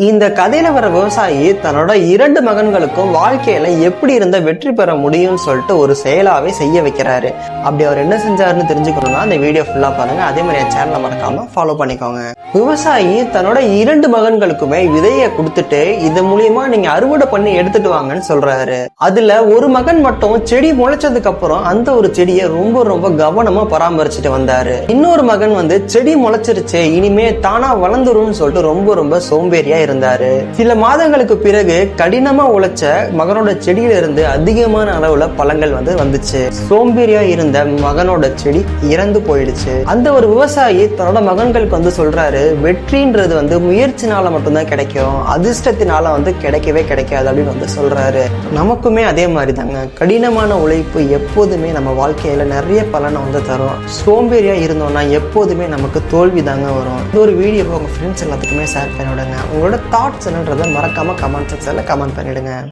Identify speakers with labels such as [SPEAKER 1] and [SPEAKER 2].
[SPEAKER 1] இந்த கதையில வர விவசாயி தன்னோட 2 மகன்களுக்கும் வாழ்க்கையில எப்படி இருந்த வெற்றி பெற முடியும்னு சொல்லிட்டு ஒரு செயலாவே செய்ய வைக்கிறாரு. அப்படி அவர் என்ன செஞ்சாருன்னு தெரிஞ்சுக்கணும்னா அந்த வீடியோ ஃபுல்லா பாருங்க. அதே மாதிரி என் சேனலை மறக்காம ஃபாலோ பண்ணிக்கோங்க. விவசாயி தன்னோட 2 மகன்களுக்குமே விதைய கொடுத்துட்டு இது மூலியமா நீங்க அறுவடை பண்ணி எடுத்துட்டு வாங்கன்னு சொல்றாரு. அதுல ஒரு மகன் மட்டும் செடி முளைச்சதுக்கு அப்புறம் அந்த ஒரு செடியை ரொம்ப ரொம்ப கவனமா பராமரிச்சுட்டு வந்தாரு. இன்னொரு மகன் செடி முளைச்சிருச்சு இனிமே தானா வளர்ந்துரும்னு சொல்லிட்டு ரொம்ப ரொம்ப சோம்பேறியா இருந்தாரு. சில மாதங்களுக்கு பிறகு கடினமா உழைச்ச மகனோட செடியில இருந்து அதிகமான அளவுல பழங்கள் வந்துச்சு. சோம்பேறியா இருந்த மகனோட செடி இறந்து போயிடுச்சு. அந்த ஒரு விவசாயி தன்னோட மகன்களுக்கு சொல்றாரு, வெற்றின்றது முயற்சினால மட்டும்தான் கிடைக்கும், அதிர்ஷ்டத்தினால கிடைக்கவே கிடைக்காது அப்படின்னு சொல்றாரு. நமக்குமே அதே மாதிரி தாங்க, கடினமான உழைப்பு எப்போதுமே நம்ம வாழ்க்கையில நிறைய பலனை தரும். சோம்பேறியா இருந்தோம்னா எப்போதுமே நமக்கு தோல்வி தாங்க வரும். இந்த ஒரு வீடியோ உங்க ஃப்ரெண்ட்ஸ் எல்லாத்துக்குமே ஷேர் பண்ணிவிடுங்க. உங்களோட தாட்ஸ் என்னன்றதை மறக்காம கமெண்ட் செக்ஷன்ல கமெண்ட் பண்ணிடுங்க.